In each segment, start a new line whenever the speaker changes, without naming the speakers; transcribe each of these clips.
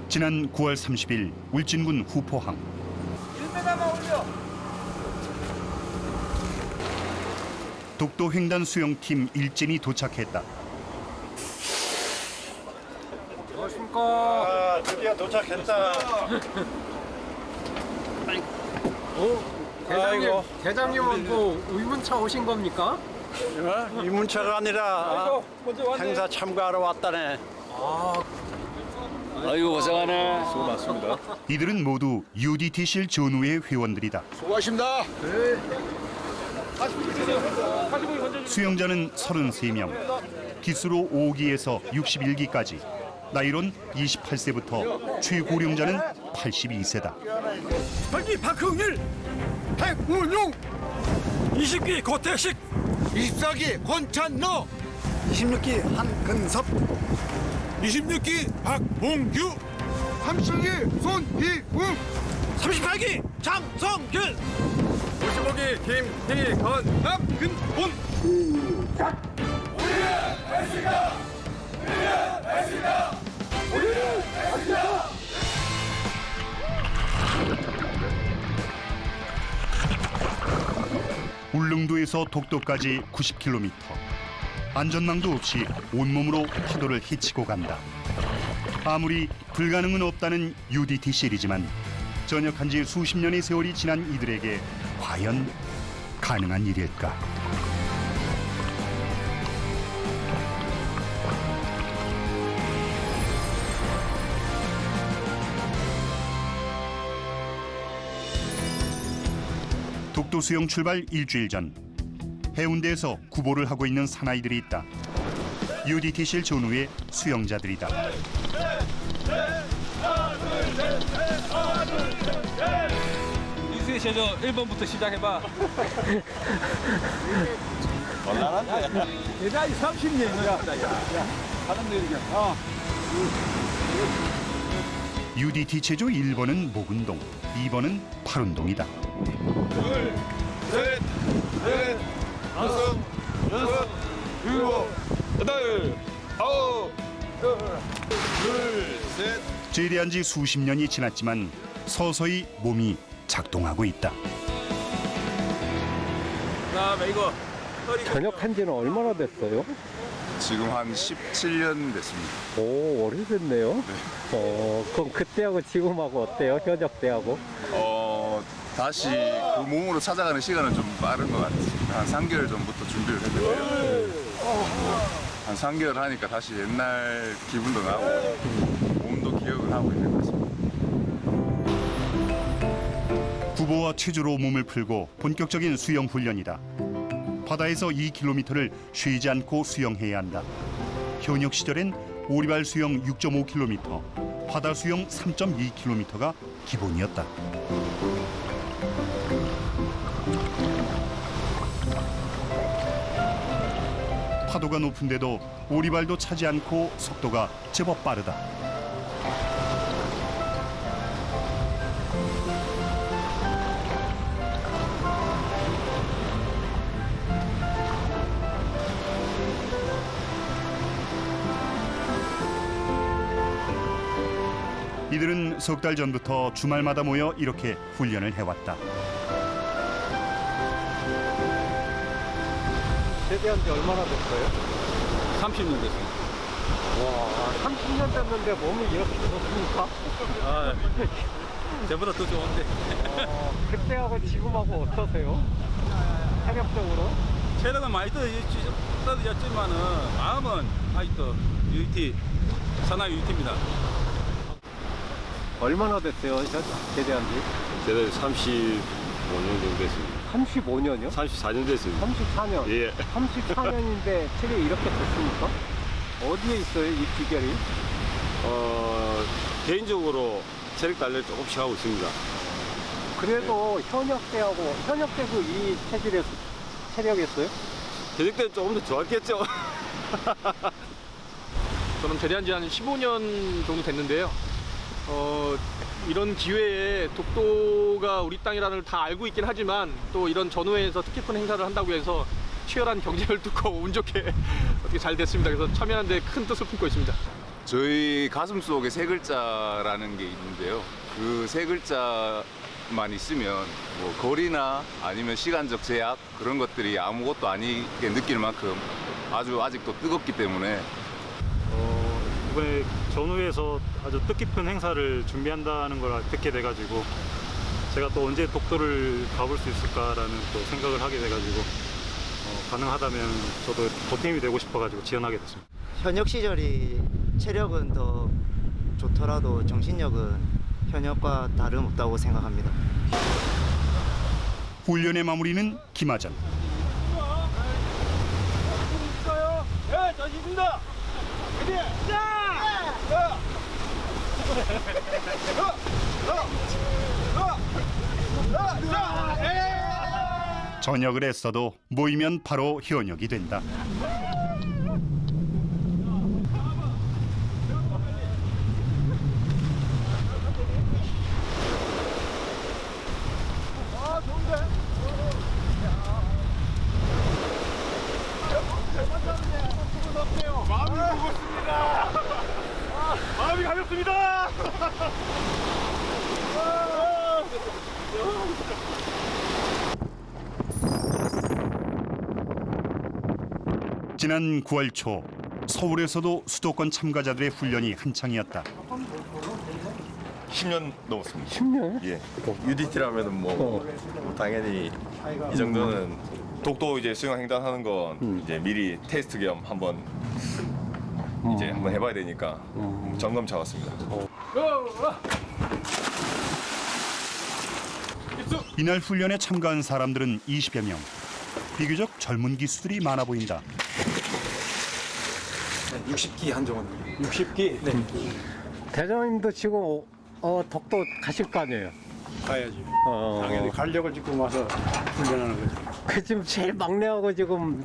지난 9월 30일 울진군 후포항.
1m만 올려.
독도 횡단 수영팀 일진이 도착했다.
안녕하십니까.
아, 드디어 도착했다.
대장님은 또 의문차 오신 겁니까?
이문차가 아니라 행사 참가하러 왔다네.
아이고 고생하네. 수고 많습니다.
이들은 모두 UDT실 전우회 회원들이다.
수고하십니다.
수영자는 33명, 기수로 5기에서 61기까지, 나이론 28세부터 최고령자는 82세다.
8기 박흥일, 백문용, 20기 고태식, 24기 권찬노,
26기 한근섭,
26기 박봉규, 30기 손희웅, 38기 장성길, 55기 김희건, 남근본.
울릉도에서 독도까지 90km. 안전망도 없이 온몸으로 파도를 헤치고 간다. 아무리 불가능은 없다는 UDT실이지만 전역한 지 수십 년의 세월이 지난 이들에게 과연 가능한 일일까? 독도 수영 출발 일주일 전, 해운대에서 구보를 하고 있는 사나이들이 있다. UDT실 전우의 수영자들이다.
유수의 제조 1번부터 시작해봐. 대단히 30년이야. 가는 내리냐.
UDT 체조 1번은 목운동, 2번은 팔운동이다.
둘, 셋, 넷, 다섯, 여섯, 일곱, 여덟, 아홉, 둘, 셋.
제대한 지 수십 년이 지났지만 서서히 몸이 작동하고 있다.
그다음에 이거
전역한 지는 얼마나 됐어요?
지금 한 17년 됐습니다.
오, 오래됐네요. 그럼 그때하고 지금하고 어때요? 현역 때하고?
다시 그 몸으로 찾아가는 시간은 좀 빠른 것 같아요. 한 3개월 전부터 준비를 했는데요. 한 3개월 하니까 다시 옛날 기분도 나고 몸도 기억을 하고 있는 것 같습니다.
구보와 체조로 몸을 풀고 본격적인 수영 훈련이다. 바다에서 2km를 쉬지 않고 수영해야 한다. 현역 시절엔 오리발 수영 6.5km, 바다 수영 3.2km가 기본이었다. 파도가 높은데도 오리발도 차지 않고 속도가 제법 빠르다. 이들은 석 달 전부터 주말마다 모여 이렇게 훈련을 해왔다.
제대한 지 얼마나 됐어요?
30년 됐습니다.
와, 30년 됐는데 몸이 이렇게 좋습니까?
아, 저보다 더 좋은데.
그때하고 지금하고 어떠세요? 체력적으로?
체력은 많이 떨어졌지만은 마음은 아직도 UT, 산하 UT입니다.
얼마나 됐어요? 제대한 지?
제가 35년 정도 됐습니다.
35년이요?
34년 됐습니다.
34년?
예.
34년인데 체력이 이렇게 됐습니까? 어디에 있어요, 이 비결이?
개인적으로 체력 단련을 조금씩 하고 있습니다.
그래도 현역 때도 이 체력이었어요?
대직 때는 조금 더 좋았겠죠.
저는 제대한 지 한 15년 정도 됐는데요. 이런 기회에 독도가 우리 땅이라는 걸 다 알고 있긴 하지만 또 이런 전후회에서 뜻깊은 행사를 한다고 해서 치열한 경쟁을 뚫고 운 좋게 어떻게 잘 됐습니다. 그래서 참여하는 데 큰 뜻을 품고 있습니다.
저희 가슴 속에 세 글자라는 게 있는데요. 그 세 글자만 있으면 뭐 거리나 아니면 시간적 제약 그런 것들이 아무것도 아니게 느낄 만큼 아주 아직도 뜨겁기 때문에
이번에 전후에서 아주 뜻깊은 행사를 준비한다는 걸 듣게 돼가지고 제가 또 언제 독도를 가볼 수 있을까라는 또 생각을 하게 돼가지고 가능하다면 저도 보탬이 되고 싶어가지고 지원하게 됐습니다.
현역 시절이 체력은 더 좋더라도 정신력은 현역과 다름없다고 생각합니다.
훈련의 마무리는 김하전. 저녁을 했어도 모이면 바로 현역이 된다.
마음이 가볍습니다.
지난 9월 초 서울에서도 수도권 참가자들의 훈련이 한창이었다.
10년 넘었습니다.
10년?
예. UDT라면은 뭐 당연히 이 정도는 독도 이제 수영 횡단하는 건 이제 미리 테스트 겸 한번 이제 한번 해봐야 되니까 점검차 왔습니다.
이날 훈련에 참가한 사람들은 20여 명. 비교적 젊은 기수들이 많아 보인다.
60기 한정원. 60기? 네.
대장님도 지금 독도 가실 거 아니에요?
가야지. 당연히 가려고 지금 와서 훈련하는 거지.
그 지금 제일 막내하고 지금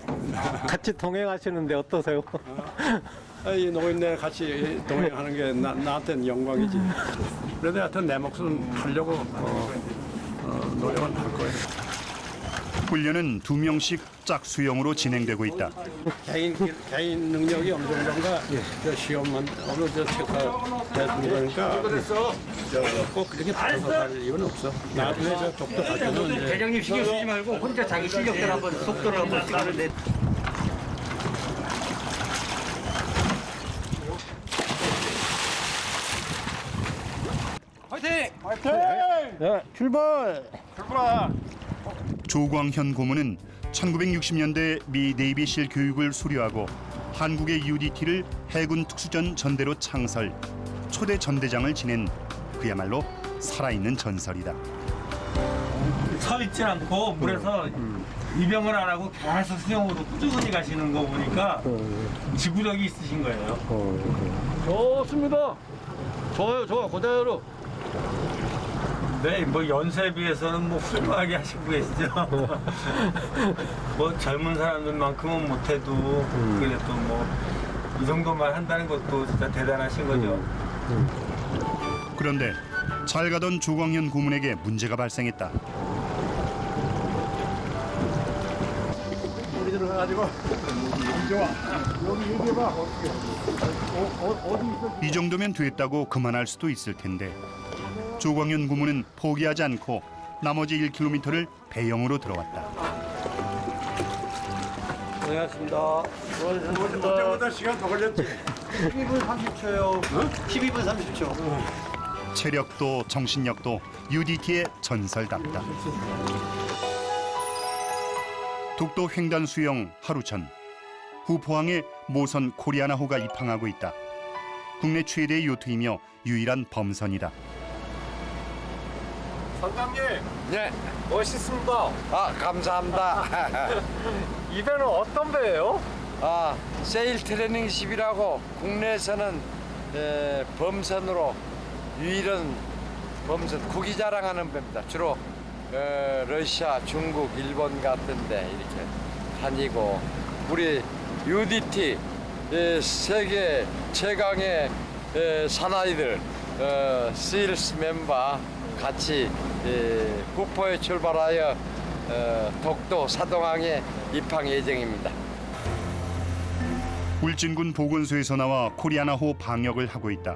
같이 동행하시는데 어떠세요?
이 노인네 같이 동행하는 게 나한테는 영광이지. 그래도 하여튼 내 몫은 하려고 노력은 할 거예요.
훈련은 2명씩 짝수영으로 진행되고 있다.
개인 능력이 어느 정도인가 저 시험만 어느 저 체크가 되니까 꼭 그렇게 붙어서 갈 이유는 없어. 나중에 저 독도 갈 때는 이제
대장님 신경 쓰지 말고 혼자 자기 실력대로 한번 속도를 한번 찍는데.
조광현 고문은 1960년대 미 네이비실 교육을 수료하고 한국의 UDT를 해군 특수전 전대로 창설, 초대 전대장을 지낸 그야말로 살아있는 전설이다.
서 있지 않고 물에서 이병을 안 하고 계속 수영으로 꾸준히 가시는 거 보니까 지구력이 있으신 거예요.
좋습니다. 좋아요, 그대로.
네, 뭐 연세에 비해서는 뭐 훌륭하게 하시고 계시죠. 뭐 젊은 사람들만큼은 못해도 그래도 뭐 이 정도만 한다는 것도 진짜 대단하신 거죠.
그런데 잘 가던 조광현 고문에게 문제가 발생했다.
우리 들어가가지고 좋아. 여기 얘기해봐. 어디 있어?
이 정도면 됐다고 그만할 수도 있을 텐데 조광현 고문은 포기하지 않고 나머지 1km를 배영으로 들어왔다.
고생하셨습니다.
어제보다 시간 더 걸렸지.
12분 30초요. 12분 30초.
체력도 정신력도 UDT의 전설답다. 독도 횡단 수영 하루 전 후포항에 모선 코리아나호가 입항하고 있다. 국내 최대의 요트이며 유일한 범선이다.
선장님.
네.
멋있습니다.
아 감사합니다.
이 배는 어떤 배예요?
세일 트레이닝십이라고 국내에서는 범선으로 유일한 범선 국위 자랑하는 배입니다. 주로 러시아, 중국, 일본 같은데 이렇게 다니고 우리 UDT 세계 최강의 사나이들 세일스 멤버 같이 후포에 출발하여 독도 사동항에 입항 예정입니다.
울진군 보건소에서 나와 코리아나호 방역을 하고 있다.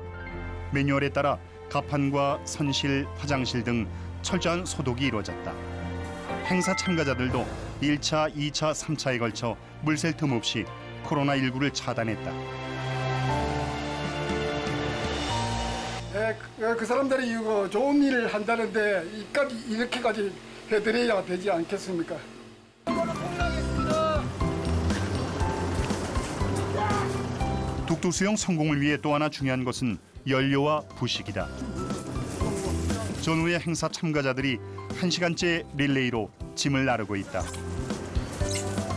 매뉴얼에 따라 갑판과 선실, 화장실 등 철저한 소독이 이루어졌다. 행사 참가자들도 1차, 2차, 3차에 걸쳐 물 셀 틈 없이 코로나19를 차단했다.
그 사람들이 이거 좋은 일을 한다는데 이렇게까지 해드려야 되지 않겠습니까?
독도 수영 성공을 위해 또 하나 중요한 것은 연료와 부식이다. 전후의 행사 참가자들이 1시간째 릴레이로 짐을 나르고 있다.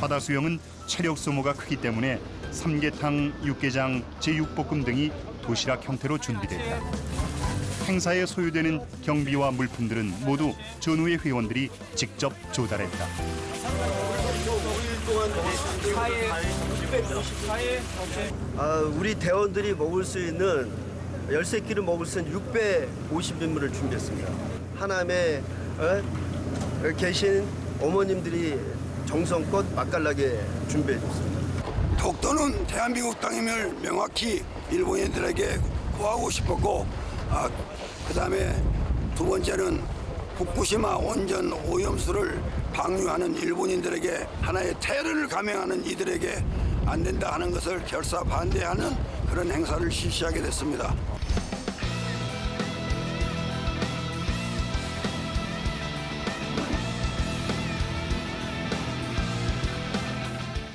바다 수영은 체력 소모가 크기 때문에 삼계탕, 육개장, 제육볶음 등이 도시락 형태로 준비됐다. 행사에 소요되는 경비와 물품들은 모두 전후의 회원들이 직접 조달했다.
우리 대원들이 먹을 수 있는 13끼를 먹을 수 있는 650인분을 준비했습니다. 하남에 계신 어머님들이 정성껏 맛깔나게 준비해줬습니다.
독도는 대한민국 땅임을 명확히 일본인들에게 구하고 싶었고, 그다음에 두 번째는 후쿠시마 원전 오염수를 방류하는 일본인들에게 하나의 테러를 감행하는 이들에게 안 된다 하는 것을 결사 반대하는 그런 행사를 실시하게 됐습니다.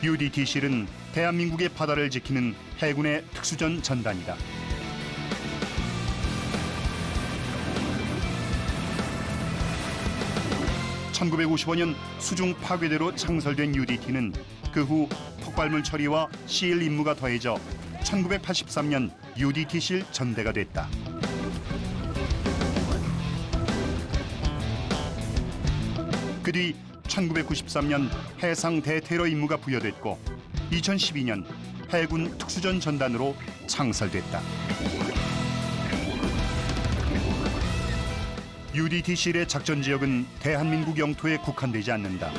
UDT실은 대한민국의 바다를 지키는 해군의 특수전 전단이다. (1955년) 수중 파괴대로 창설된 UDT는 그 후 폭발물 처리와 시일 임무가 더해져 1983년 UDT실 전대가 됐다. 그 뒤 1993년 해상 대테러 임무가 부여됐고 2012년 해군 특수전 전단으로 창설됐다. UDT실의 작전 지역은 대한민국 영토에 국한되지 않는다.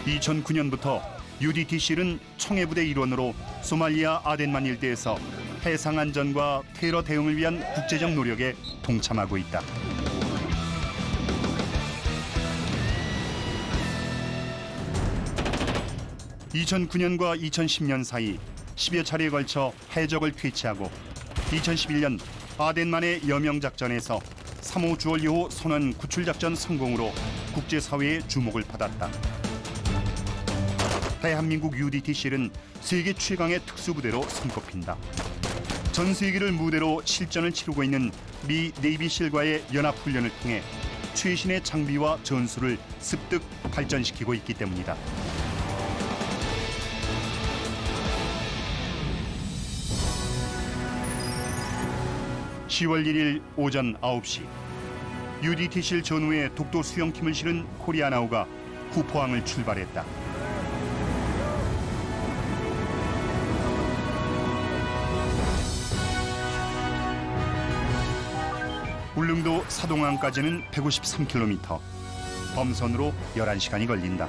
2009년부터 UDT실은 청해부대 일원으로 소말리아 아덴만 일대에서 해상 안전과 테러 대응을 위한 국제적 노력에 동참하고 있다. (2009년과 2010년) 사이 10여 차례에 걸쳐 해적을 퇴치하고 2011년 아덴만의 여명작전에서 3호 주월 2호 선원 구출작전 성공으로 국제사회의 주목을 받았다. 대한민국 UDT실은 세계 최강의 특수부대로 손꼽힌다. 전 세계를 무대로 실전을 치르고 있는 미 네이비실과의 연합훈련을 통해 최신의 장비와 전술을 습득 발전시키고 있기 때문이다. (10월 1일) 오전 9시 UDT실 전후에 독도 수영팀을 실은 코리아나우가 후포항을 출발했다. 울릉도 사동항까지는 153km, 범선으로 11시간이 걸린다.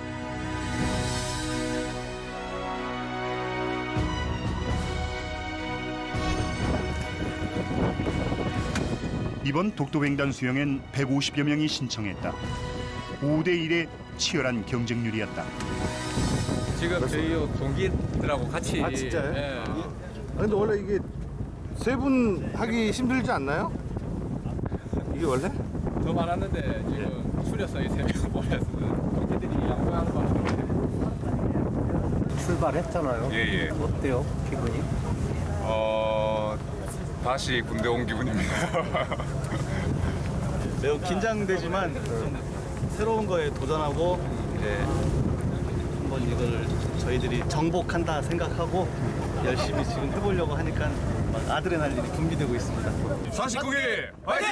이번 독도횡단 수영엔 150여 명이 신청했다. 5대1의 치열한 경쟁률이었다.
지금 저희 동기들하고 같이.
아 진짜요?
예.
근데 원래 이게 세 분 하기 힘들지 않나요? 이게 원래?
더 많았는데 지금 줄였어요. 3명 모였어요. 동기들이 양보하는 바람에.
출발했잖아요.
예.
어때요, 기분이?
다시 군대 온 기분입니다.
매우 긴장되지만 좀 새로운 거에 도전하고 이제 한번 이걸 저희들이 정복한다 생각하고 열심히 지금 해보려고 하니까 막 아드레날린이 분비되고 있습니다.
49기 화이팅!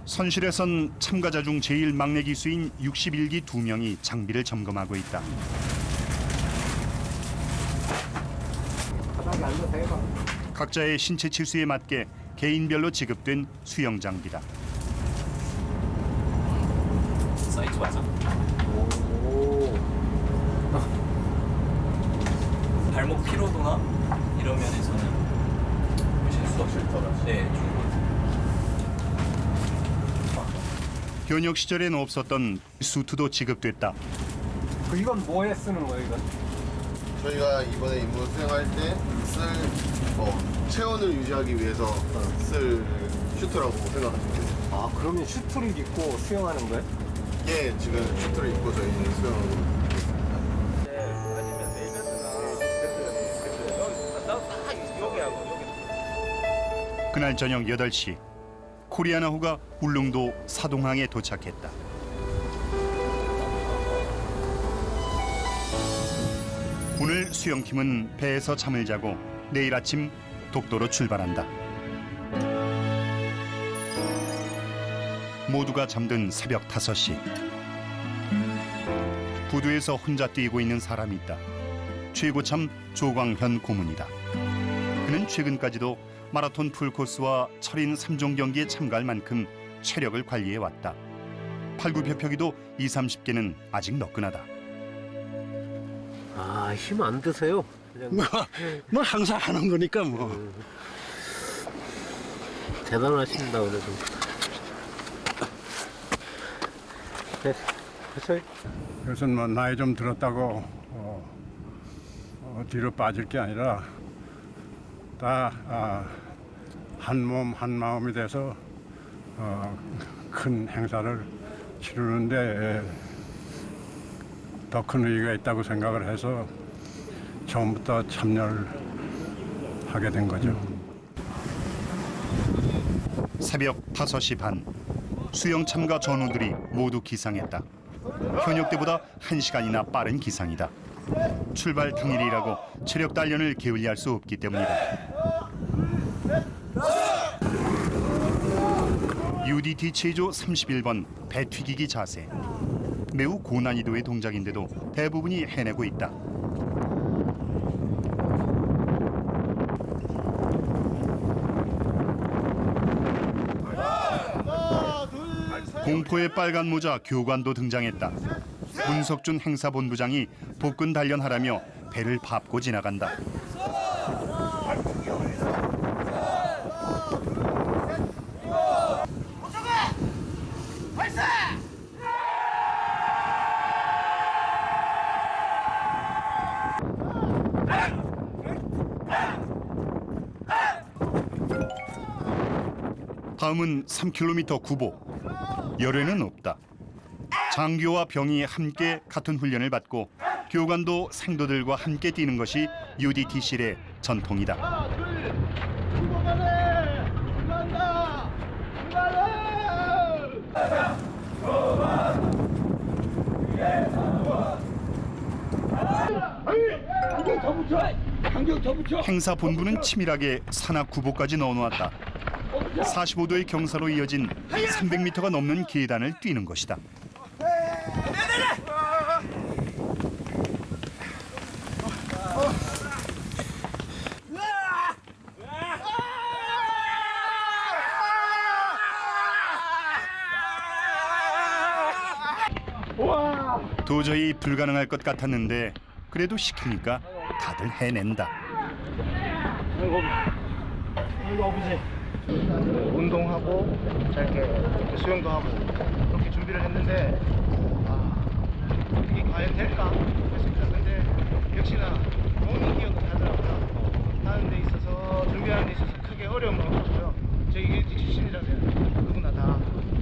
선실에선 참가자 중 제일 막내 기수인 61기 2명이 장비를 점검하고 있다. 각자의 신체 치수에 맞게 개인별로 지급된 수영 장비다.
사이즈 맞아. 발목 피로도나 이런 면에서는 실수 없이 덜하지. 네, 좋은 것 같아요.
현역 시절엔 없었던 수트도 지급됐다.
이건 뭐에 쓰는 거예요, 이건?
저희가 이번에 임무 수행할 때 쓸 체온을 유지하기 위해서 쓸 슈트라고 생각하시면 돼요.
아, 그러면 슈트를 입고 수영하는 거예요?
예, 지금 슈트를 입고 저희는 수영하고 있습니다.
그날 저녁 8시 코리아나호가 울릉도 사동항에 도착했다. 오늘 수영팀은 배에서 잠을 자고 내일 아침 독도로 출발한다. 모두가 잠든 새벽 5시. 부두에서 혼자 뛰고 있는 사람이 있다. 최고참 조광현 고문이다. 그는 최근까지도 마라톤 풀코스와 철인 3종 경기에 참가할 만큼 체력을 관리해왔다. 팔굽혀펴기도 20-30개는 아직 너끈하다.
아, 힘 안 드세요?
뭐 항상 하는 거니까 뭐.
대단하십니다, 그래도. 네,
그것은 뭐 나이 좀 들었다고 뒤로 빠질 게 아니라 다 한 몸 한 마음이 돼서 큰 행사를 치르는데 더 큰 의미가 있다고 생각을 해서 처음부터 참여를 하게 된 거죠.
새벽 5시 반 수영 참가 전우들이 모두 기상했다. 현역 때보다 1시간이나 빠른 기상이다. 출발 당일이라고 체력 단련을 게을리할 수 없기 때문이다. UDT 체조 31번 배 튀기기 자세. 매우 고난이도의 동작인데도 대부분이 해내고 있다. 공포의 빨간 모자 교관도 등장했다. 문석준 행사본부장이 복근 단련하라며 배를 밟고 지나간다. 다음은 3km 구보. 열애는 없다. 장교와 병이 함께 같은 훈련을 받고 교관도 생도들과 함께 뛰는 것이 UDT실의 전통이다. 행사 본부는 치밀하게 산악 구보까지 넣어놓았다. 45도의 경사로 이어진 300m가 넘는 계단을 뛰는 것이다. 도저히 불가능할 것 같았는데 그래도 시키니까 다들 해낸다.
운동하고 이렇게 수영도 하고 그렇게 준비를 했는데 이게 과연 될까 했습니다. 근데 역시나 몸이 기억을 하더라고요. 하는 데 있어서 준비하는 데 있어서 크게 어려움은 없었고요. 저희 UDT 출신이라면 누구나 다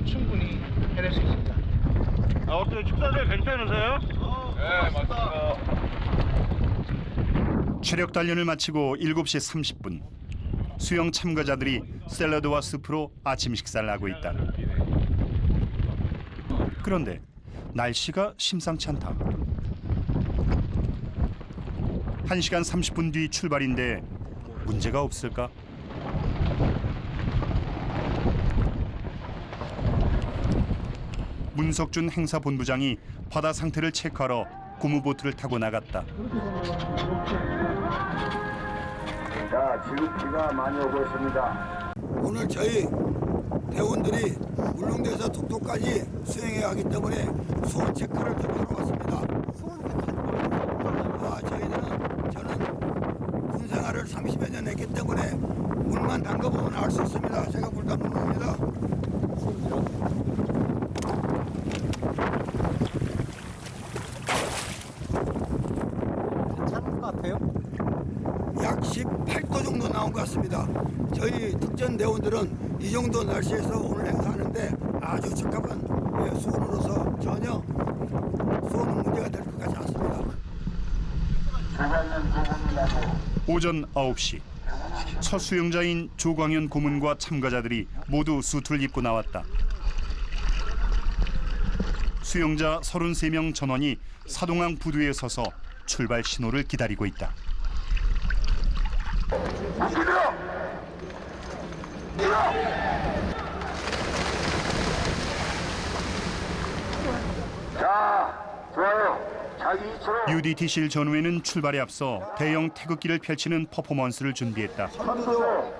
충분히 해낼 수 있습니다.
어떻게 축사들 괜찮으세요?
네, 맞습니다.
체력 단련을 마치고 7시 30분. 수영 참가자들이 샐러드와 스프로 아침 식사를 하고 있다. 그런데 날씨가 심상치 않다. 1시간 30분 뒤 출발인데 문제가 없을까? 문석준 행사본부장이 바다 상태를 체크하러 고무보트를 타고 나갔다.
자, 지금 비가 많이 오고 있습니다. 오늘 저희 대원들이 울릉도에서 독도까지 수행해 가기 때문에 수온 체크를 좀 하러 왔습니다. 저는 군 생활을 30여 년 했기 때문에 물만 담가보면 알 수 있습니다. 제가 물 담는 겁니다.
괜찮은 것 같아요?
약 18도 정도 나온 것 같습니다. 저희 특전 대원들은 이 정도 날씨에서 오늘 행사하는데 아주 적합한 수온으로서 전혀 수온은 문제가 될 것 같지 않습니다.
오전 9시 첫 수영자인 조광현 고문과 참가자들이 모두 수트를 입고 나왔다. 수영자 33명 전원이 사동항 부두에 서서 출발 신호를 기다리고 있다.
자, 좋아요.
UDT실 전후에는 출발에 앞서 대형 태극기를 펼치는 퍼포먼스를 준비했다.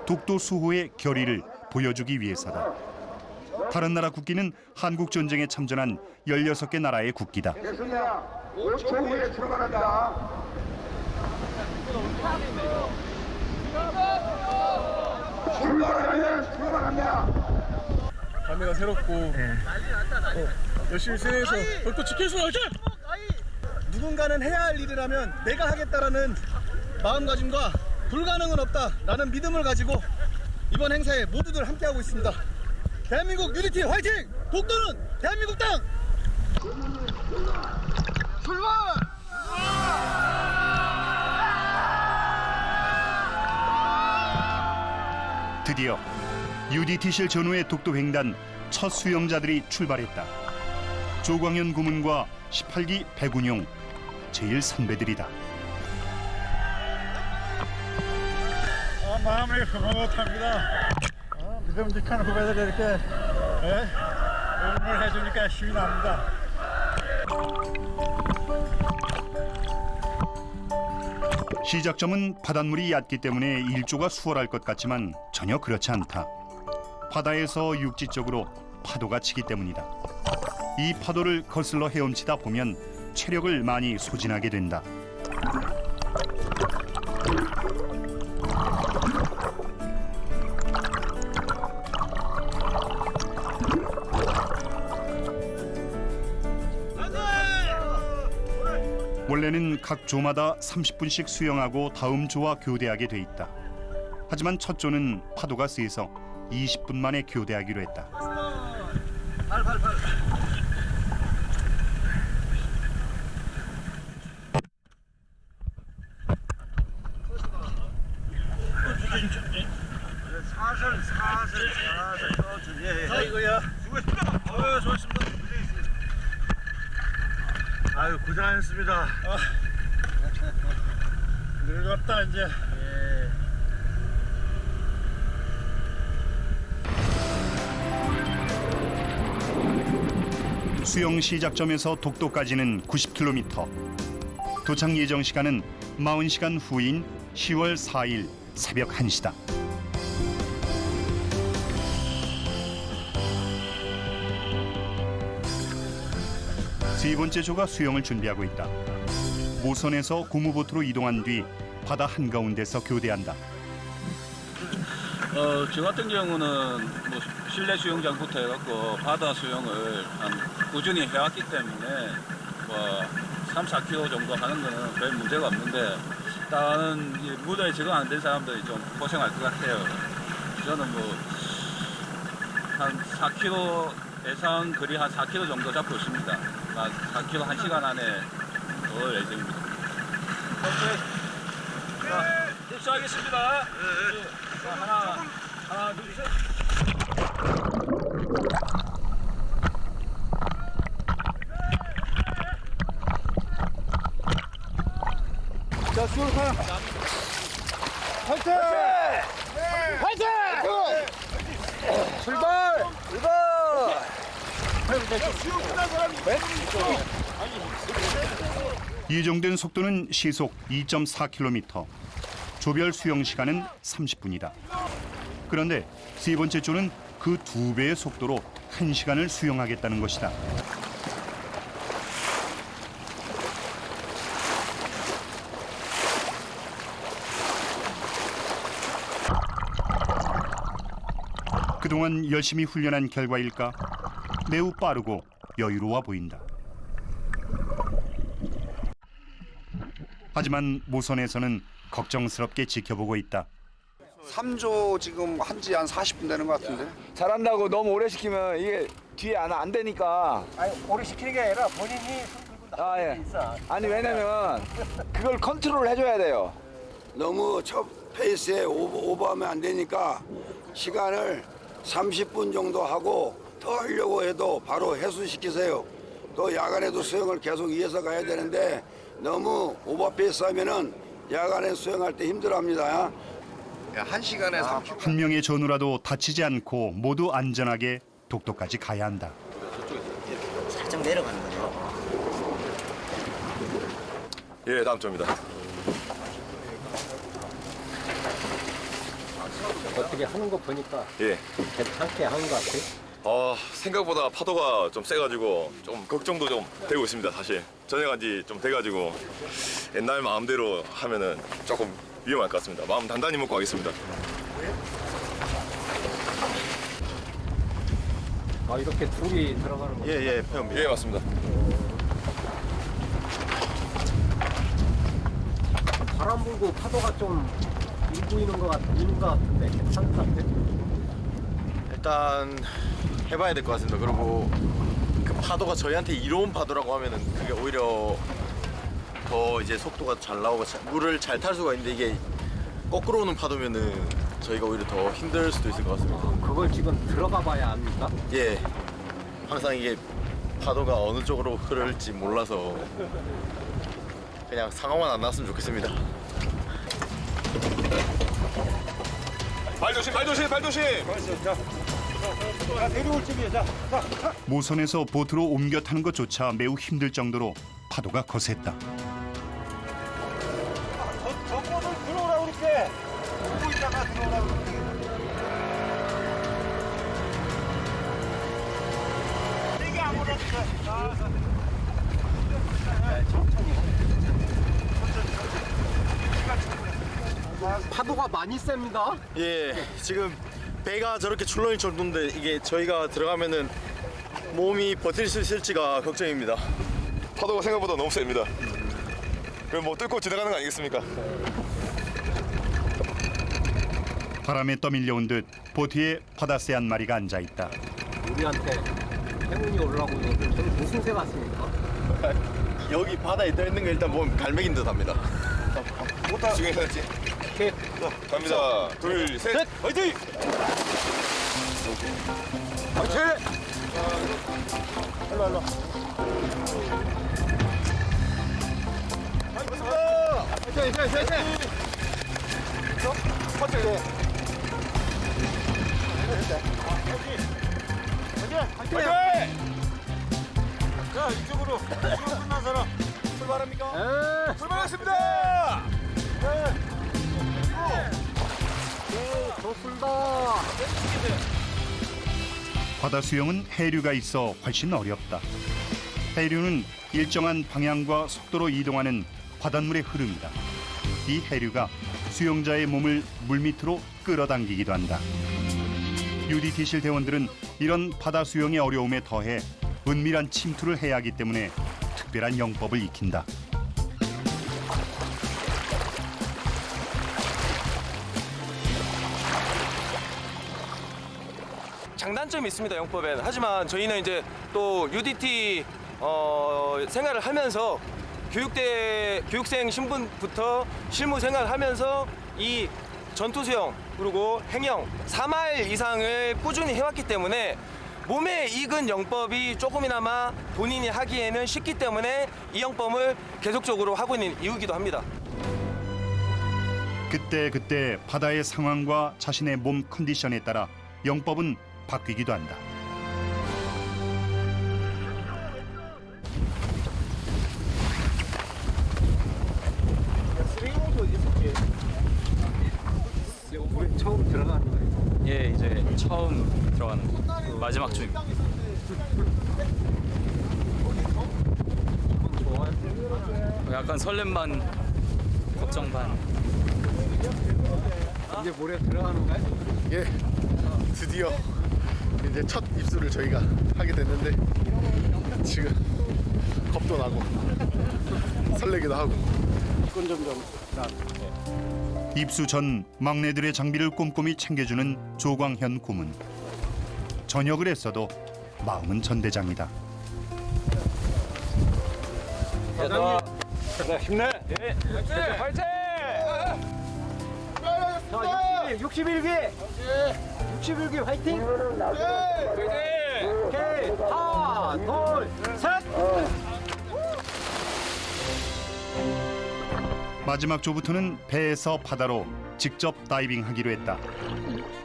독도 수호의 결의를 보여주기 위해서다. 다른 나라 국기는 한국 전쟁에 참전한 16개 나라의 국기다.
5초 후에 출발한다. 출발합니다.
감회가 새롭고 열심히 수행해서 독도 지킬 수 있지.
누군가는 해야 할 일이라면 내가 하겠다라는 마음가짐과 불가능은 없다라는 믿음을 가지고 이번 행사에 모두들 함께하고 있습니다. 대한민국 유니티 화이팅! 독도는 대한민국 땅!
출발!
드디어 UDT실 전후의 독도횡단 첫 수영자들이 출발했다. 조광현 고문과 18기 백운용 제일 선배들이다.
마음이 흐뭇합니다. 믿음직한 후배들이 이렇게 응원을 해주니까 힘이 납니다.
시작점은 바닷물이 얕기 때문에 일조가 수월할 것 같지만 전혀 그렇지 않다. 바다에서 육지 쪽으로 파도가 치기 때문이다. 이 파도를 거슬러 헤엄치다 보면 체력을 많이 소진하게 된다. 원래는 각 조마다 30분씩 수영하고 다음 조와 교대하게 돼 있다. 하지만 첫 조는 파도가 세서 20분 만에 교대하기로 했다.
살살 아이고야. 수고했습니다. 좋았습니다. 아유 고생하셨습니다. 늙었다 이제.
수영 시작점에서 독도까지는 90km. 도착 예정 시간은 40시간 후인 10월 4일 새벽 1시다. 세 번째 조가 수영을 준비하고 있다. 모선에서 고무보트로 이동한 뒤 바다 한가운데서 교대한다.
저 같은 경우는 뭐 실내 수영장부터 해갖고 바다 수영을 꾸준히 해왔기 때문에 뭐 3, 4km 정도 하는 거는 별 문제가 없는데 다른 무더위에 적응 안 된 사람들이 좀 고생할 것 같아요. 저는 뭐 한 4km 예상 거리 한 4km 정도 잡고 있습니다. 4km 1시간 안에 올 예정입니다. 자, 입수하겠습니다. 자, 하나, 둘, 셋.
자, 수영 가요. 화이팅! 화이팅! 출발!
예정된 속도는 시속 2.4km. 조별 수영 시간은 30분이다. 그런데 세 번째 조는 그 2배의 속도로 1시간을 수영하겠다는 것이다. 그동안 열심히 훈련한 결과일까? 매우 빠르고 여유로워 보인다. 하지만 모선에서는 걱정스럽게 지켜보고 있다.
3조 지금 한지 한 40분 되는 것 같은데.
잘한다고 너무 오래 시키면 이게 뒤에 안 되니까.
아니 오래 시키는 게 아니라 본인이 손 들고 나가는 게 있어.
아니 왜냐면 그걸 컨트롤 해줘야 돼요.
너무 첫 페이스에 오버하면 안 되니까 시간을 30분 정도 하고 더 하려고 해도 바로 해수시키세요. 또 야간에도 수영을 계속 이어서 가야 되는데 너무 오버페이스 하면은 야간에 수영할 때 힘들어합니다.
1시간에 30분.
한 명의 전우라도 다치지 않고 모두 안전하게 독도까지 가야 한다.
살짝 내려가는 거죠.
예, 다음 점입니다.
어떻게 하는 거 보니까
예.
괜찮게 하는 것 같아요.
생각보다 파도가 좀 세가지고 좀 걱정도 좀 되고 있습니다. 사실 전역한 지 좀 돼가지고 옛날 마음대로 하면은 조금 위험할 것 같습니다. 마음 단단히 먹고 하겠습니다.
아 이렇게 둘이 들어가는 거.
예, 예, 맞습니다.
바람 불고 파도가 좀 일고 있는 것 같은데 괜찮은 것 같아.
일단 해봐야 될 것 같습니다. 그리고 그 파도가 저희한테 이로운 파도라고 하면은 그게 오히려 더 이제 속도가 잘 나오고 물을 잘 탈 수가 있는데 이게 거꾸로 오는 파도면은 저희가 오히려 더 힘들 수도 있을 것 같습니다.
그걸 지금 들어가 봐야 합니까?
예, 항상 이게 파도가 어느 쪽으로 흐를지 몰라서 그냥 상황만 안 났으면 좋겠습니다.
발 조심, 발 조심, 발 조심.
자, 내려올 준비해. 자.
모선에서 보트로 옮겨 타는 것조차 매우 힘들 정도로 파도가 거셌다.
저 꽃을 들어오라 그럴게. 보고 있다가 들어오라 그럴게. 이게 아무래도
파도가 많이 셉니다.
예, 지금 배가 저렇게 출렁일 정도인데 이게 저희가 들어가면은 몸이 버틸 수 있을지가 걱정입니다.
파도가 생각보다 너무 셉니다. 그럼 뭐 뚫고 지나가는 거 아니겠습니까?
바람에 떠밀려온 듯 보트에 바다새 한 마리가 앉아 있다.
우리한테 행운이 올라오고 저는 무슨 새 같습니까?
여기 바다에 떠 있는 거 일단 보면 갈매기인 듯합니다.
중에 하나지. 갑니다. 둘, 셋, 화이팅!
화이팅! 일로. 자, 이쪽으로 끝난 사람 출발합니까?
출발하겠습니다!
좋습니다.
바다 수영은 해류가 있어 훨씬 어렵다. 해류는 일정한 방향과 속도로 이동하는 바닷물의 흐름이다. 이 해류가 수영자의 몸을 물밑으로 끌어당기기도 한다. UDT실 대원들은 이런 바다 수영의 어려움에 더해 은밀한 침투를 해야 하기 때문에 특별한 영법을 익힌다.
장단점이 있습니다, 영법에는. 하지만 저희는 이제 또 UDT 생활을 하면서 교육생 신분부터 실무 생활을 하면서 이 전투수영 그리고 행영 3할 이상을 꾸준히 해왔기 때문에 몸에 익은 영법이 조금이나마 본인이 하기에는 쉽기 때문에 이 영법을 계속적으로 하고 있는 이유이기도 합니다.
그때 바다의 상황과 자신의 몸 컨디션에 따라 영법은 바뀌기도 한다.
물에 처음 들어가는 거예요.
예, 이제
처음 들어가는 마지막 주입니다. 약간 설렘 반, 걱정 반.
이제 물에 들어가는 거야?
예, 드디어 이제 첫 입수를 저희가 하게 됐는데 지금 겁도 나고 설레기도 하고.
입수 전 막내들의 장비를 꼼꼼히 챙겨주는 조광현 고문. 전역을 했어도 마음은 전대장이다.
힘내.
예. 화이팅! 자, 61기! 61기 화이팅! 오케이! 하나, 둘, 셋!
마지막 조부터는 배에서 바다로 직접 다이빙하기로 했다.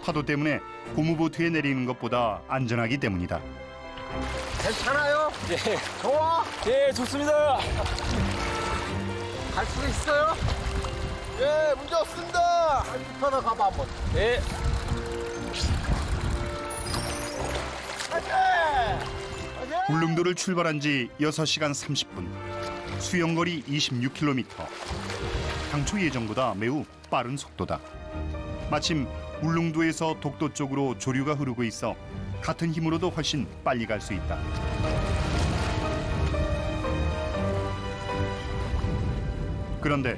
파도 때문에 고무보트에 내리는 것보다 안전하기 때문이다.
괜찮아요?
예.
좋아?
예, 좋습니다.
갈 수 있어요?
예, 문제 없습니다.
하나 가봐 한번.
예.
울릉도를 출발한 지 6시간 30분. 수영거리 26km. 당초 예정보다 매우 빠른 속도다. 마침 울릉도에서 독도 쪽으로 조류가 흐르고 있어 같은 힘으로도 훨씬 빨리 갈 수 있다. 그런데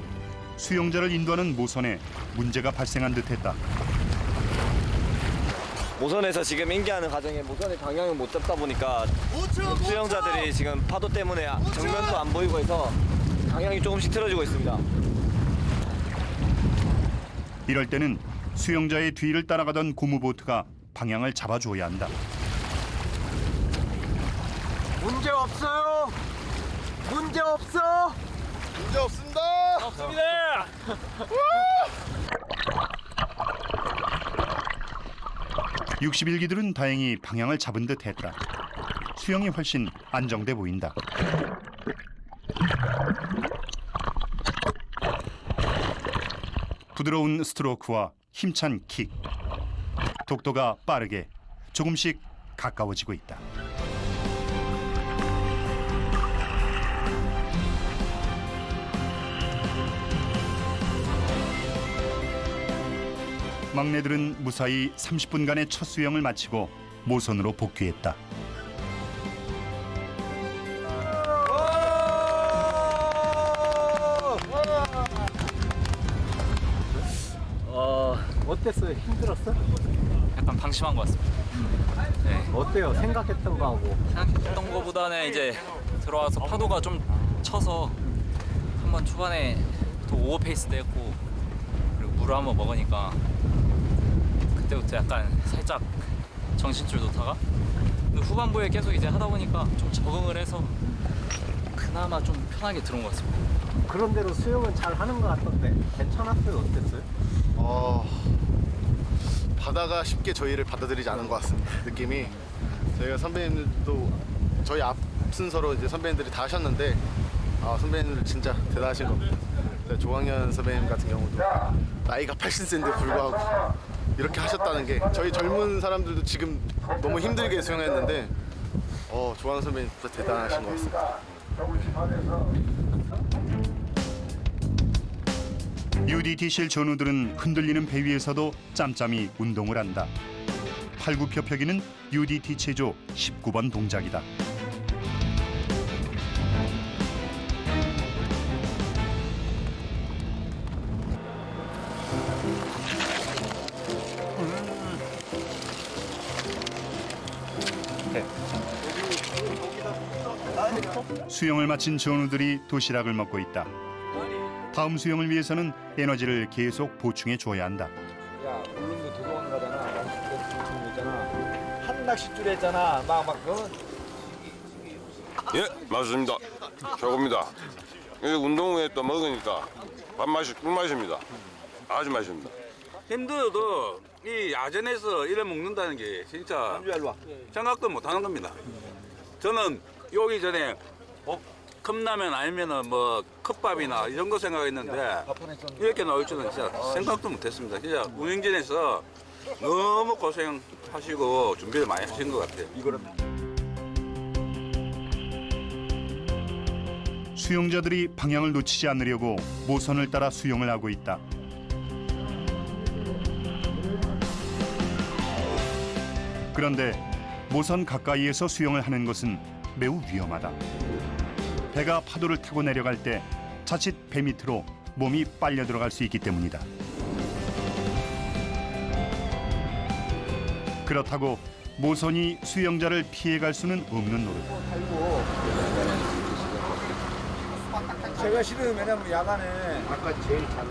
수영자를 인도하는 모선에 문제가 발생한 듯했다.
모선에서 지금 인계하는 과정에 모선의 방향을 못 잡다 보니까 수영자들이 지금 파도 때문에 정면도 안 보이고 해서 방향이 조금씩 틀어지고 있습니다.
이럴 때는 수영자의 뒤를 따라가던 고무보트가 방향을 잡아줘야 한다.
문제 없어요. 문제 없어.
문제 없습니다.
없습니다.
61기들은 다행히 방향을 잡은 듯했다. 수영이 훨씬 안정돼 보인다. 부드러운 스트로크와 힘찬 킥. 독도가 빠르게 조금씩 가까워지고 있다. 막내들은 무사히 30분간의 첫 수영을 마치고 모선으로 복귀했다.
어땠어요? 힘들었어?
약간 방심한 것 같습니다. 네.
어때요? 생각했던 거하고.
생각했던 것보다는 이제 들어와서 파도가 좀 쳐서 한번 초반에 또 오버페이스도 했고 그리고 물을 한번 먹으니까 그때부터 약간 살짝 정신줄 놓다가 근데 후반부에 계속 이제 하다 보니까 좀 적응을 해서 그나마 좀 편하게 들어온 것 같습니다.
그런 대로 수영은 잘 하는 것 같던데 괜찮았어요? 어땠어요?
바다가 쉽게 저희를 받아들이지 않은 것 같습니다. 느낌이 저희가 선배님들도 저희 앞 순서로 이제 선배님들이 다 하셨는데 선배님들 진짜 대단하신 겁니다. 조광현 선배님 같은 경우도 나이가 80세인데 불구하고 이렇게 하셨다는 게 저희 젊은 사람들도 지금 너무 힘들게 수영했는데 조광현 선배님 진짜 대단하신 것 같습니다.
UDT실 전우들은 흔들리는 배 위에서도 짬짬이 운동을 한다. 팔굽혀펴기는 UDT 체조 19번 동작이다. 수영을 마친 전우들이 도시락을 먹고 있다. 다음 수영을 위해서는 에너지를 계속 보충해 줘야 한다.
야, 울릉도 도서관 가잖아. 낚싯줄 있잖아. 한 낚싯줄 했잖아. 막 그건
예, 맞습니다. 최고입니다. 이 운동 후에 또 먹으니까 밥맛이 꿀맛입니다. 아주 맛있습니다.
힘들어도 이 야전에서 이래 먹는다는 게 진짜 생각도 못하는 겁니다. 저는 오기 전에 컵라면 아니면은 뭐 컵밥이나 이런 거 생각했는데 이렇게 나올 줄은 진짜 생각도 못했습니다. 진짜 운영진에서 너무 고생하시고 준비를 많이 하신 것 같아요.
수영자들이 방향을 놓치지 않으려고 모선을 따라 수영을 하고 있다. 그런데 모선 가까이에서 수영을 하는 것은 매우 위험하다. 배가 파도를 타고 내려갈 때 자칫 배 밑으로 몸이 빨려 들어갈 수 있기 때문이다. 그렇다고 모선이 수영자를 피해갈 수는 없는 노릇.
제가 싫으면 왜냐면 야간에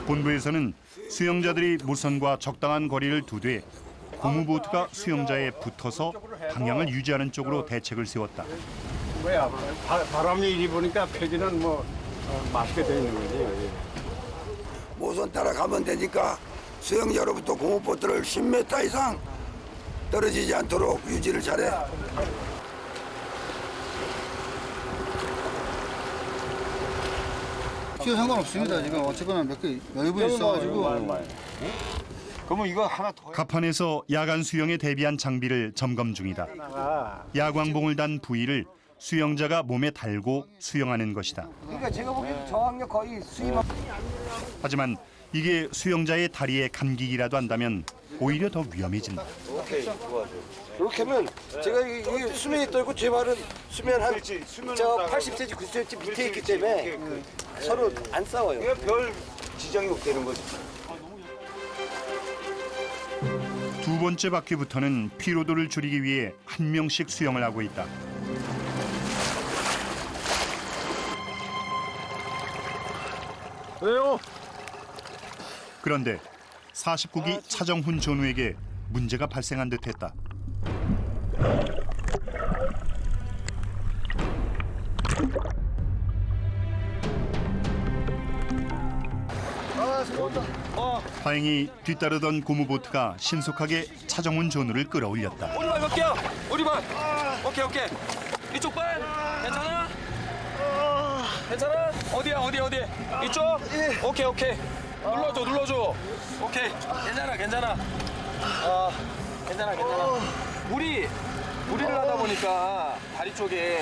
본부에서는 수영자들이 모선과 적당한 거리를 두되 고무보트가 수영자에 붙어서 방향을 유지하는 쪽으로 대책을 세웠다.
뭐야 바람이 이리 보니까 폐기는 뭐 맛있게 돼 있는 거지.
모선 따라가면 되니까 수영자로부터 고무보트를 10m 이상 떨어지지 않도록 유지를 잘해.
피해 상관없습니다. 지금 어쨌거나 몇 개 여유분 있어가지고. 그러면 이거 하나 더.
갑판에서 야간 수영에 대비한 장비를 점검 중이다. 야광봉을 단 부위를 수영자가 몸에 달고 수영하는 것이다.
그러니까 제가 보기엔 저항력 거의 수입.
하지만 이게 수영자의 다리에 감기기라도 한다면 오히려 더 위험해진다.
오케이, 좋아. 이렇게 하면 제가 이 수면에 떠 있고 제 발은 수면 한 80cm, 90cm 밑에 있기 때문에 서로 안 싸워요. 이거 별 지장이 없다는 거지.
두 번째 바퀴부터는 피로도를 줄이기 위해 한 명씩 수영을 하고 있다.
왜요?
그런데 49기 차정훈 전우에게 문제가 발생한 듯했다. 다행히 뒤따르던 고무보트가 신속하게 차정훈 전우를 끌어올렸다.
오리발 몇 개야? 오리발. 오케이. 이쪽 발. 괜찮아? 괜찮아? 어디야? 이쪽? 오케이. 눌러줘. 오케이. 괜찮아. 괜찮아. 무리를 하다 보니까 다리 쪽에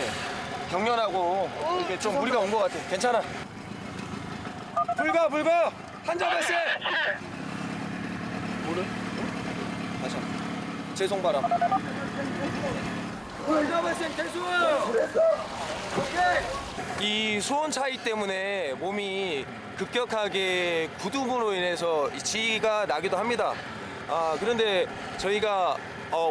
경련하고 이렇게 좀 무리가 온 것 같아. 괜찮아. 불가. 한점 발생. 뭐래? 다시 한 번. 죄송 바람. 한점 발생 대수. 이 수온 차이 때문에 몸이 급격하게 구름으로 인해서 지가 나기도 합니다. 그런데 저희가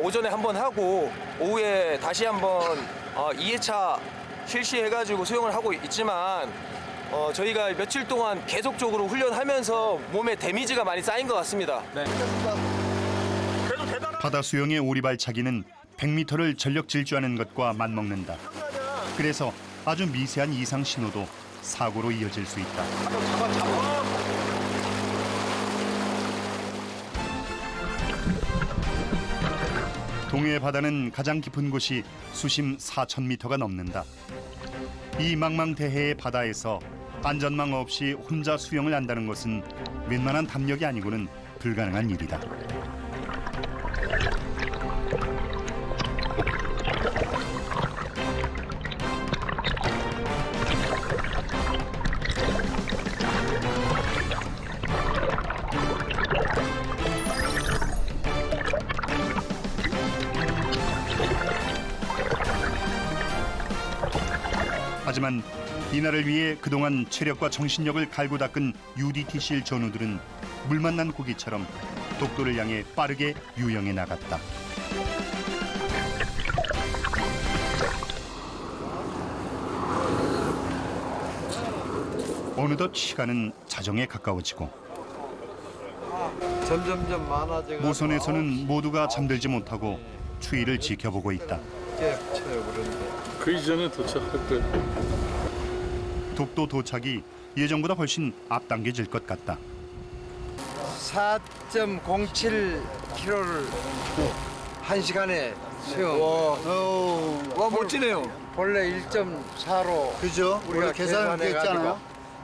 오전에 한번 하고 오후에 다시 한번 2회차 실시해가지고 수영을 하고 있지만 저희가 며칠 동안 계속적으로 훈련하면서 몸에 데미지가 많이 쌓인 것 같습니다. 네.
바다 수영의 오리발차기는 100m를 전력 질주하는 것과 맞먹는다. 그래서 아주 미세한 이상 신호도 사고로 이어질 수 있다. 동해 바다는 가장 깊은 곳이 수심 4,000m가 넘는다. 이 망망대해의 바다에서 안전망 없이 혼자 수영을 한다는 것은 웬만한 담력이 아니고는 불가능한 일이다. 하지만 이날을 위해 그동안 체력과 정신력을 갈고 닦은 UDT실 전우들은 물 만난 고기처럼 독도를 향해 빠르게 유영해 나갔다. 어느덧 시간은 자정에 가까워지고
점점점 많아지고
모선에서는 모두가 잠들지 못하고 추위를 지켜보고 있다.
그 이전에 도착할 거예요.
독도 도착이 예정보다 훨씬 앞당겨질 것 같다.
4.07km를 1시간에 수영. 와 멋지네요. 원래 1.4로
그죠?
우리가
계산을 했잖아요.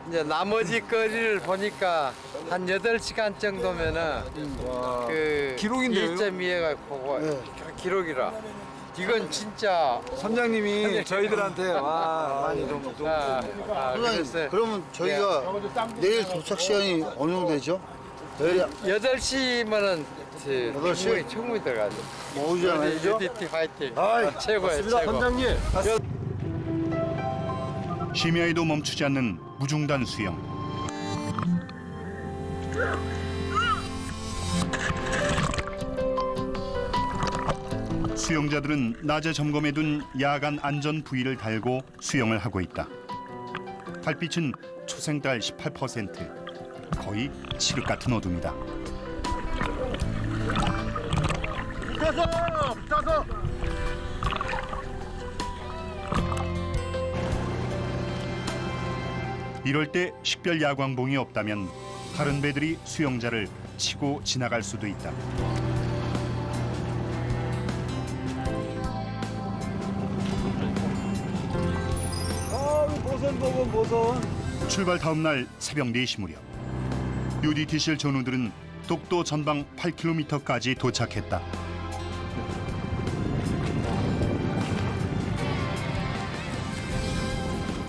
이제 나머지 거리를 보니까 한 8시간 정도면은 그
기록인데요?
1.2가 그거 기록이라. 이건 진짜
선장님이 저희들한테 와 많이 좀
그랬어요.
그러면 저희가 내일 도착 시간이 어느 정도 되죠?
8시면은 8시 충분히 들어가죠.
오지 않아야죠?
UDT 화이팅.
맞습니다.
최고예요, 최고.
선장님.
심야에도 멈추지 않는 무중단 수영. 수영자들은 낮에 점검해둔 야간 안전 부위를 달고 수영을 하고 있다. 달빛은 초생달 18%, 거의 칠흑 같은 어둠이다.
붙어서!
이럴 때 식별 야광봉이 없다면 다른 배들이 수영자를 치고 지나갈 수도 있다.
보선.
출발 다음 날 새벽 4시 무렵 UDT실 전우들은 독도 전방 8km까지 도착했다.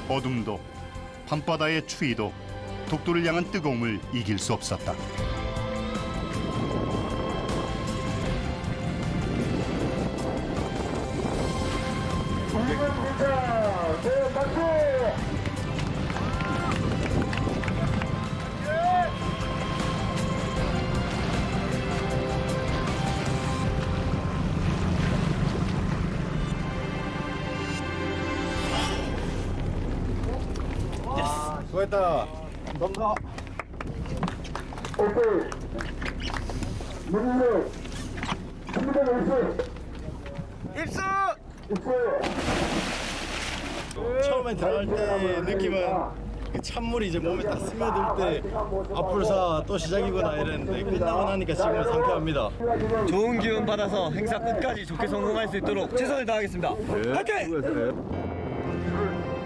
어둠도 밤바다의 추위도 독도를 향한 뜨거움을 이길 수 없었다.
수고했다. 감사합니다.
오케이. 문을 준비되면 입수!
처음에 들어갈 때 느낌은 그 찬물이 이제 몸에 딱 스며들 때 앞불사 또 시작이구나 이랬는데 끝나고 나니까 지금 상쾌합니다.
좋은 기운 받아서 행사 끝까지 좋게 성공할 수 있도록 최선을 다하겠습니다. 화이팅!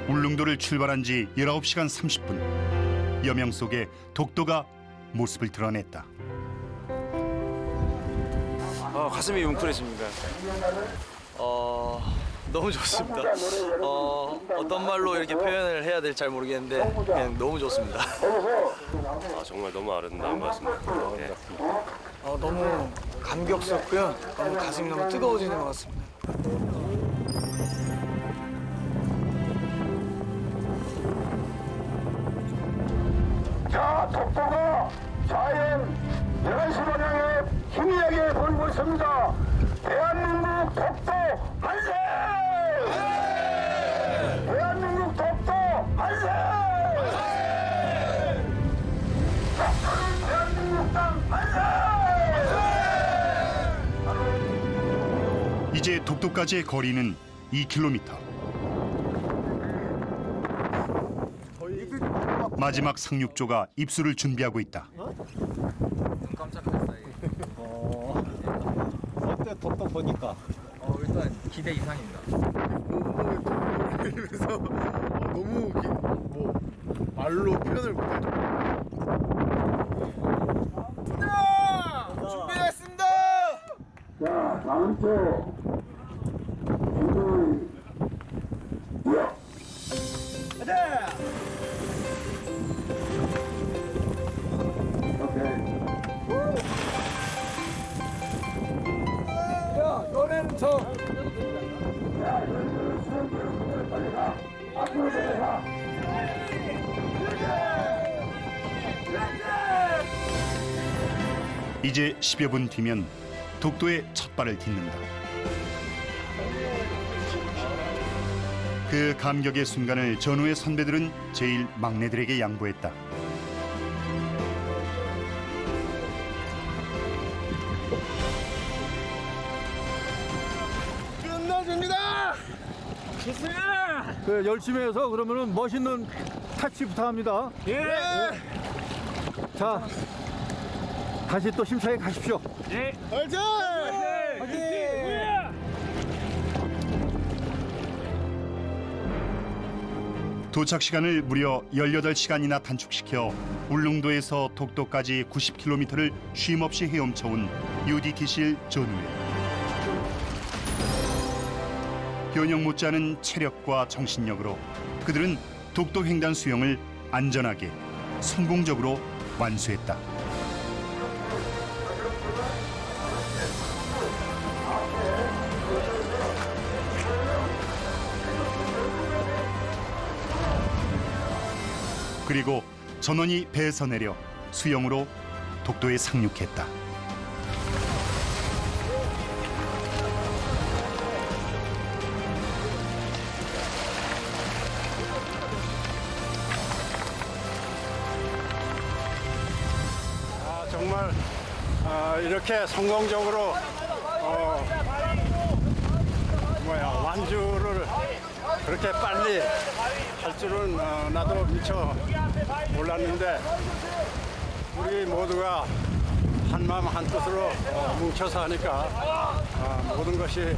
울릉도를 출발한 지 19시간 30분. 여명 속에 독도가 모습을 드러냈다.
가슴이 뭉클해집니다. 너무 좋습니다. 어떤 말로 이렇게 표현을 해야 될지 잘 모르겠는데 그냥 너무 좋습니다.
정말 너무 아름다운 것 같습니다. 네.
너무 감격스럽고요. 너무 가슴이 너무 뜨거워지는 것 같습니다.
자, 독도가 자연 11시 방향에 희미하게 보이고 있습니다. 대한민국 독도 만세! 대한민국 독도 만세! 독도는 대한민국 땅 만세!
이제 독도까지의 거리는 2km. 마지막 상륙조가 입수를 준비하고 있다.
깜짝했어요.
어때 독도 보니까?
일단 기대 이상입니다.
그래서 너무 뭐 말로 표현을 못할 정도.
준비됐습니다.
자, 다음 주
야, 너네는 저.
이제 10여 분 뒤면 독도에 첫 발을 딛는다. 그 감격의 순간을 전후의 선배들은 제일 막내들에게 양보했다.
끝나줍니다. 좋습니다. 그 열심히 해서 그러면은 멋있는 타치 부탁합니다. 예. 자, 다시 또 심사에 가십시오. 예. 화이팅! 화이팅!
도착 시간을 무려 18시간이나 단축시켜 울릉도에서 독도까지 90km를 쉼없이 헤엄쳐온 UDT실 전우회. 현역 못지않은 체력과 정신력으로 그들은 독도 횡단 수영을 안전하게 성공적으로 완수했다. 그리고 전원이 배에서 내려 수영으로 독도에 상륙했다.
정말 이렇게 성공적으로 완주를 그렇게 빨리 할 줄은 나도 미처 몰랐는데 우리 모두가 한마음 한뜻으로 뭉쳐서 하니까 모든 것이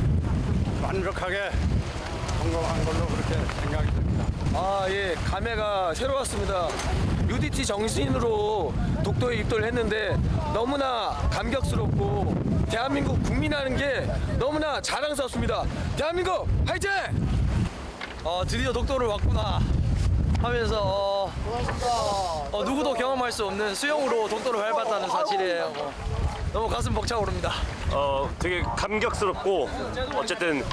완벽하게 성공한 걸로 그렇게 생각이 듭니다.
예, 감회가 새로웠습니다. UDT 정신으로 독도에 입도를 했는데 너무나 감격스럽고 대한민국 국민이라는 게 너무나 자랑스럽습니다. 대한민국 화이팅! 드디어 독도를 왔구나 하면서 누구도 경험할 수 없는 수영으로 독도를 밟았다는 사실에 너무 가슴 벅차오릅니다.
되게 감격스럽고 어쨌든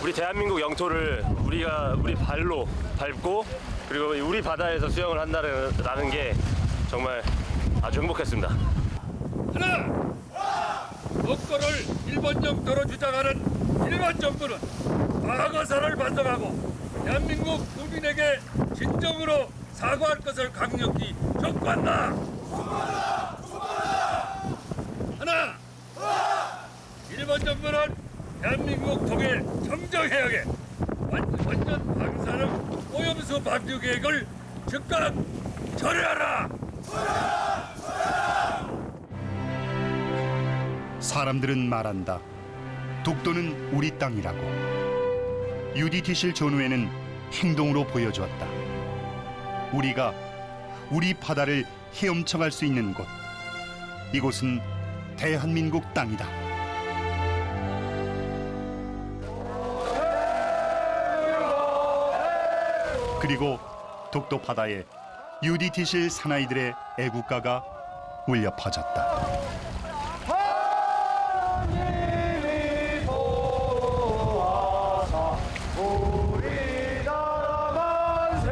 우리 대한민국 영토를 우리 발로 밟고 그리고 우리 바다에서 수영을 한다는 게 정말 아주 행복했습니다.
하나! 독도를 일본 영토로 주장하는 일본 정부는 과거사를 반성하고 대한민국 국민에게 진정으로 사과할 것을 강력히 촉구한다. 하나! 일본 정부는 대한민국 동해 청정해역에 완전 방사능 오염수 방류 계획을 즉각 철회하라.
사람들은 말한다. 독도는 우리 땅이라고. UDT실 전우회는 행동으로 보여주었다. 우리가 우리 바다를 헤엄쳐갈 수 있는 곳. 이곳은 대한민국 땅이다. 그리고 독도 바다에 UDT실 사나이들의 애국가가 울려 퍼졌다.
우리나라 만세